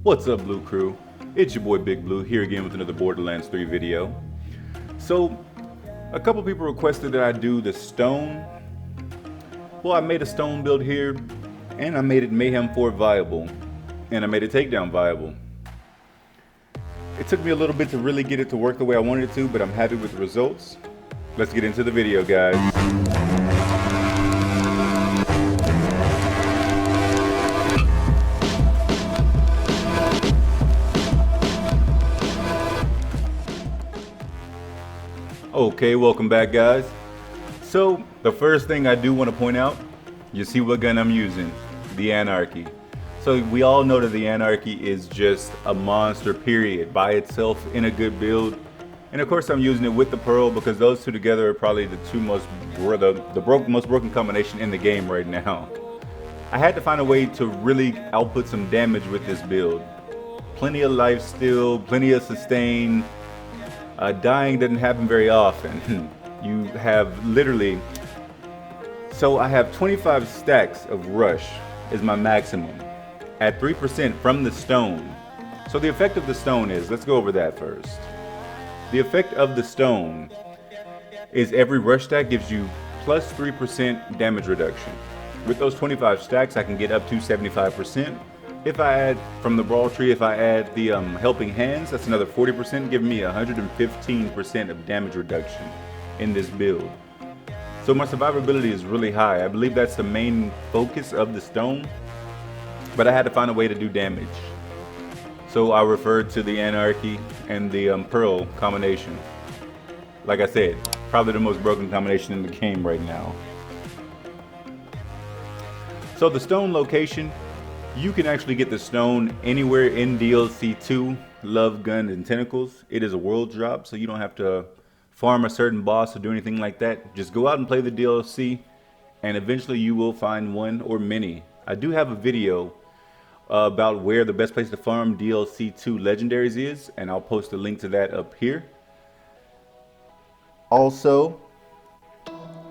What's up, Blue Crew? It's your boy Big Blue here again with another Borderlands 3 video. So, a couple people requested that I do the stone. Well, I made a stone build here, and I made it Mayhem 4 viable, and I made it takedown viable. It took me a little bit to really get it to work the way I wanted it to, but I'm happy with the results. Let's get into the video, guys. Okay, welcome back, guys. So, the first thing I do want to point out, you see what gun I'm using, the Anarchy. So we all know that the Anarchy is just a monster, period, by itself in a good build. And of course I'm using it with the Pearl because those two together are probably the two most broken combination in the game right now. I had to find a way to really output some damage with this build. Plenty of life steal, plenty of sustain. Dying doesn't happen very often. You have literally, so I have 25 stacks of rush is my maximum at 3% from the stone. So the effect of the stone is, let's go over that first. The effect of the stone is every rush stack gives you plus 3% damage reduction. With those 25 stacks, I can get up to 75%. If I add from the brawl tree, if I add the helping hands, that's another 40%, giving me 115% of damage reduction in this build. So my survivability is really high. I believe that's the main focus of the stone, but I had to find a way to do damage. So I referred to the Anarchy and the Pearl combination. Like I said, probably the most broken combination in the game right now. So the stone location, you can actually get the stone anywhere in DLC 2, Love, Gun, and Tentacles. It is a world drop, so you don't have to farm a certain boss or do anything like that. Just go out and play the DLC, and eventually you will find one or many. I do have a video about where the best place to farm DLC 2 legendaries is, and I'll post a link to that up here. Also,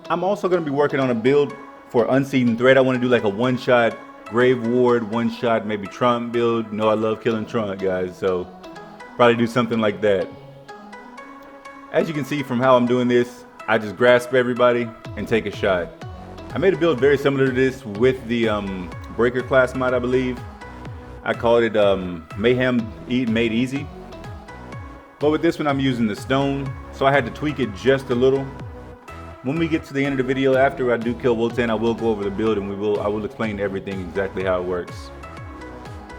I'm also going to be working on a build for Unseen Threat. I want to do like a one-shot Grave Ward, one-shot maybe Trump build. No, I love killing Trump, guys, so probably do something like that. As you can see from how I'm doing this, I just grasp everybody and take a shot. I made a build very similar to this with the Breaker class mod, I believe. I called it Mayhem Made Easy. But with this one, I'm using the stone, so I had to tweak it just a little. When we get to the end of the video, after I do kill Wotan, I will go over the build and I will explain everything exactly how it works.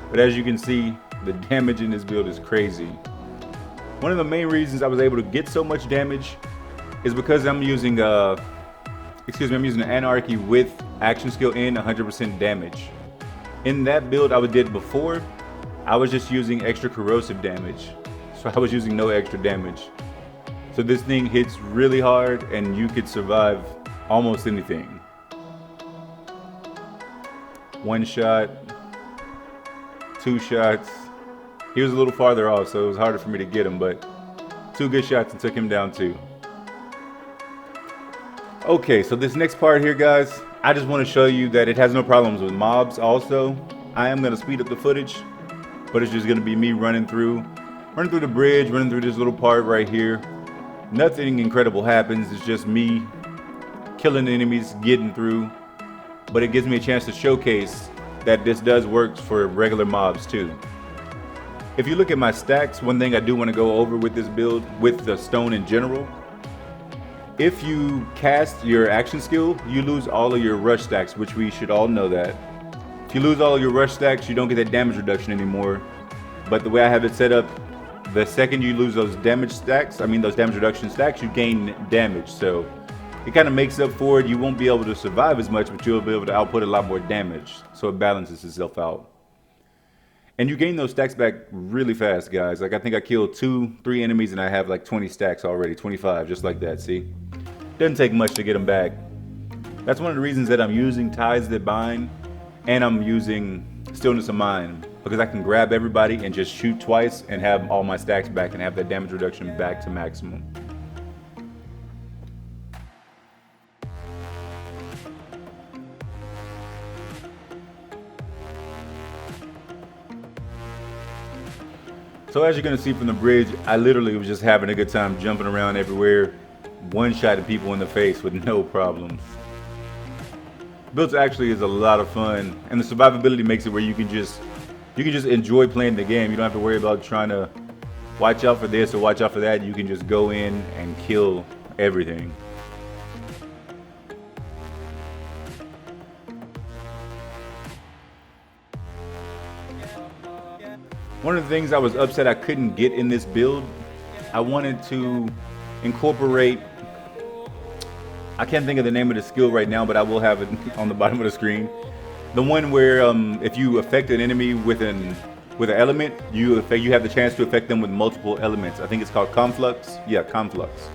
But as you can see, the damage in this build is crazy. One of the main reasons I was able to get so much damage is because I'm using I'm using the Anarchy with action skill and 100% damage. In that build I did before, I was just using extra corrosive damage. So I was using no extra damage. So this thing hits really hard and you could survive almost anything. One shot, two shots. He was a little farther off, so it was harder for me to get him, but two good shots and took him down too. Okay, so this next part here, guys, I just want to show you that it has no problems with mobs also. I am going to speed up the footage, but it's just going to be me running through the bridge, running through this little part right here. Nothing incredible happens, it's just me killing enemies, getting through. But it gives me a chance to showcase that this does work for regular mobs too. If you look at my stacks, one thing I do want to go over with this build, with the stone in general, if you cast your action skill, you lose all of your rush stacks, which we should all know that. If you lose all of your rush stacks, you don't get that damage reduction anymore. But the way I have it set up, the second you lose those damage reduction stacks, you gain damage. So it kind of makes up for it. You won't be able to survive as much, but you'll be able to output a lot more damage. So it balances itself out. And you gain those stacks back really fast, guys. Like I think I killed 2-3 enemies and I have like 20 stacks already, 25, just like that, see? Doesn't take much to get them back. That's one of the reasons that I'm using Ties That Bind and I'm using Stillness of Mind, because I can grab everybody and just shoot twice and have all my stacks back and have that damage reduction back to maximum. So as you're gonna see from the bridge, I literally was just having a good time jumping around everywhere, one-shotting people in the face with no problems. Builds actually is a lot of fun, and the survivability makes it where you can just enjoy playing the game. You don't have to worry about trying to watch out for this or watch out for that. You can just go in and kill everything. One of the things I was upset I couldn't get in this build, I wanted to incorporate, I can't think of the name of the skill right now, but I will have it on the bottom of the screen. The one where if you affect an enemy with an element, you have the chance to affect them with multiple elements. I think it's called conflux. Yeah, conflux.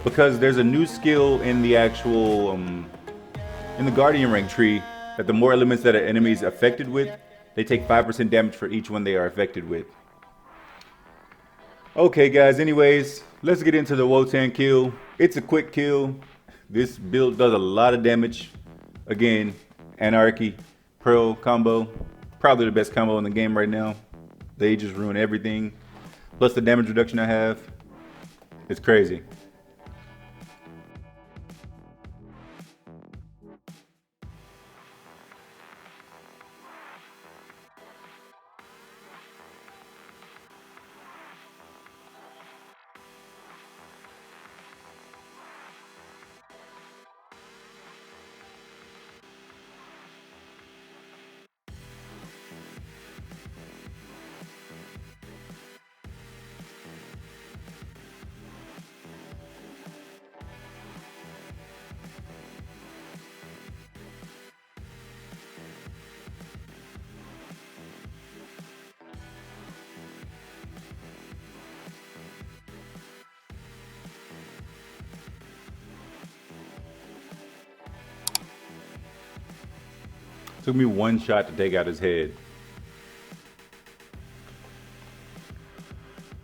Because there's a new skill in the actual in the guardian rank tree that the more elements that an enemy is affected with, they take 5% damage for each one they are affected with. Okay guys, anyways, let's get into the Wotan kill. It's a quick kill. This build does a lot of damage. Again, Anarchy, Pearl combo. Probably the best combo in the game right now. They just ruin everything. Plus the damage reduction I have. It's crazy. Took me one shot to take out his head.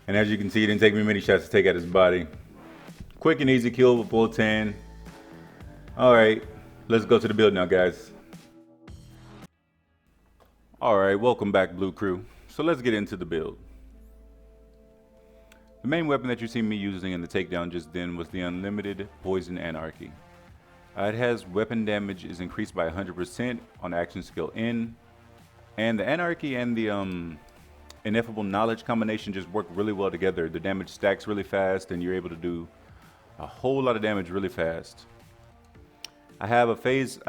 And as you can see, it didn't take me many shots to take out his body. Quick and easy kill with Wotan. Alright, let's go to the build now, guys. Alright, welcome back, Blue Crew. So let's get into the build. The main weapon that you see me using in the takedown just then was the Unlimited Poison Anarchy. It has weapon damage is increased by 100% on action skill N, and the Anarchy and the Ineffable Knowledge combination just work really well together. The damage stacks really fast, and you're able to do a whole lot of damage really fast. I have a phase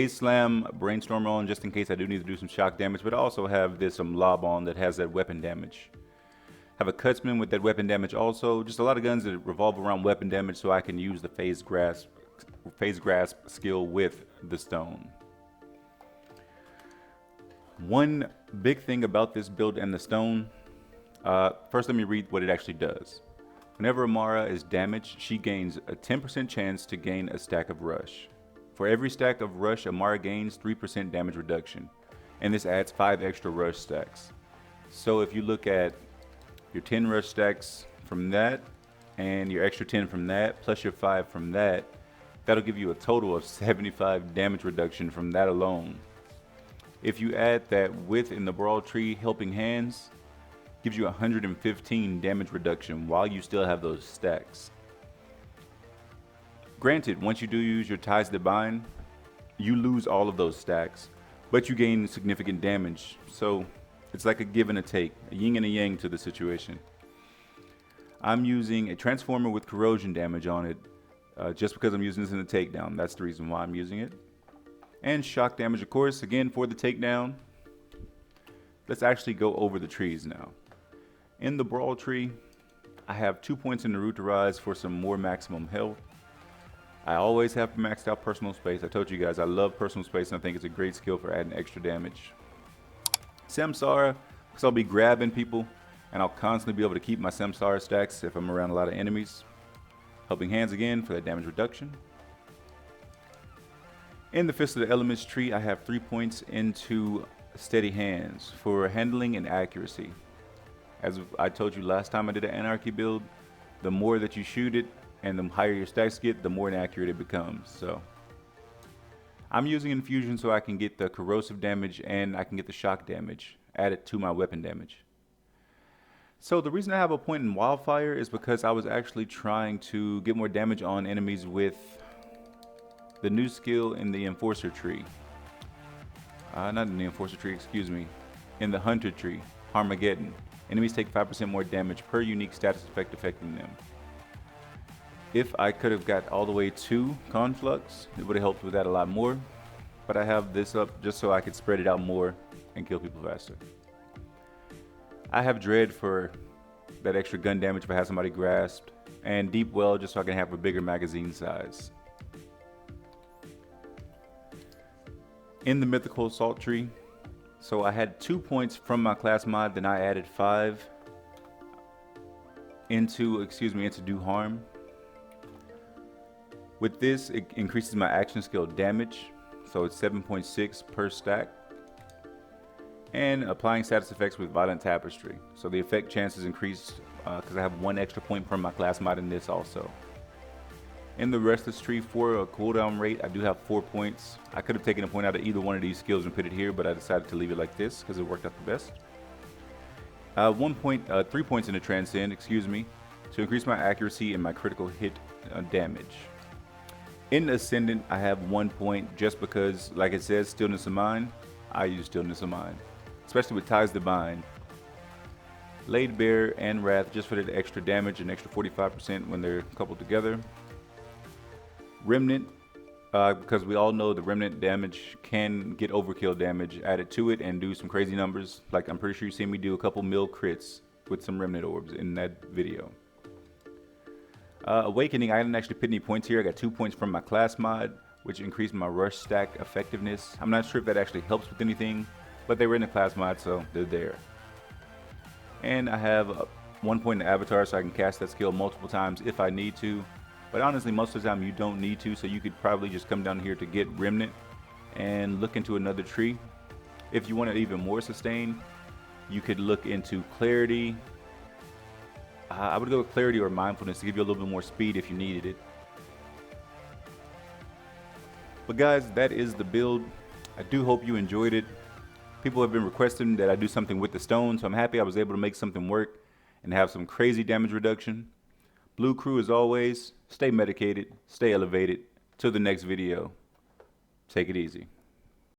slam brainstorm on just in case I do need to do some shock damage, but I also have this lob on that has that weapon damage. Have a Cutsman with that weapon damage also. Just a lot of guns that revolve around weapon damage, so I can use the phase grasp skill with the stone. One big thing about this build and the stone, first let me read what it actually does. Whenever Amara is damaged, she gains a 10% chance to gain a stack of rush. For every stack of rush, Amara gains 3% damage reduction, and this adds 5 extra rush stacks. So if you look at your 10 rush stacks from that, and your extra 10 from that, plus your 5 from that, that'll give you a total of 75 damage reduction from that alone. If you add that with in the Brawl Tree Helping Hands, gives you 115 damage reduction while you still have those stacks. Granted, once you do use your Ties That Bind, you lose all of those stacks, but you gain significant damage. So it's like a give and a take, a yin and a yang to the situation. I'm using a Transformer with corrosion damage on it, just because I'm using this in the takedown. That's the reason why I'm using it. And shock damage, of course, again for the takedown. Let's actually go over the trees now. In the Brawl Tree, I have 2 points in the Root to Rise for some more maximum health. I always have maxed out personal space. I told you guys I love personal space, and I think it's a great skill for adding extra damage. Samsara, because I'll be grabbing people, and I'll constantly be able to keep my Samsara stacks if I'm around a lot of enemies. Helping Hands again for that damage reduction. In the Fist of the Elements tree, I have 3 points into Steady Hands for handling and accuracy. As I told you last time I did an Anarchy build, the more that you shoot it and the higher your stacks get, the more inaccurate it becomes. So I'm using Infusion so I can get the corrosive damage and I can get the shock damage added to my weapon damage. So the reason I have a point in Wildfire is because I was actually trying to get more damage on enemies with the new skill in the Enforcer tree. Not in the Enforcer tree, excuse me. In the Hunter tree, Armageddon. Enemies take 5% more damage per unique status effect affecting them. If I could have got all the way to Conflux, it would have helped with that a lot more. But I have this up just so I could spread it out more and kill people faster. I have Dread for that extra gun damage if I have somebody grasped, and Deep Well just so I can have a bigger magazine size. In the Mythical Assault tree, so I had 2 points from my class mod, then I added 5 into do harm. With this, it increases my action skill damage, so it's 7.6 per stack. And applying status effects with Violent Tapestry. So the effect chances increased because I have 1 extra point from my class mod in this also. In the Restless tree, for a cooldown rate, I do have 4 points. I could have taken a point out of either one of these skills and put it here, but I decided to leave it like this because it worked out the best. 3 points in the Transcend, to increase my accuracy and my critical hit damage. In Ascendant, I have 1 point just because, like it says, Stillness of Mind. I use Stillness of Mind, especially with Ties to Bind. Laid Bare and Wrath just for the extra damage, an extra 45% when they're coupled together. Remnant, because we all know the Remnant damage can get overkill damage added to it and do some crazy numbers. Like I'm pretty sure you seen me do a couple mil crits with some Remnant orbs in that video. Awakening, I didn't actually put any points here. I got 2 points from my class mod, which increased my rush stack effectiveness. I'm not sure if that actually helps with anything, but they were in the class mod, so they're there. And I have 1 point in the avatar, so I can cast that skill multiple times if I need to. But honestly, most of the time you don't need to, so you could probably just come down here to get Remnant and look into another tree. If you want it even more sustained, you could look into Clarity. I would go with Clarity or Mindfulness to give you a little bit more speed if you needed it. But guys, that is the build. I do hope you enjoyed it. People have been requesting that I do something with the stone, so I'm happy I was able to make something work and have some crazy damage reduction. Blue Crew, as always, stay medicated, stay elevated. Till the next video, take it easy.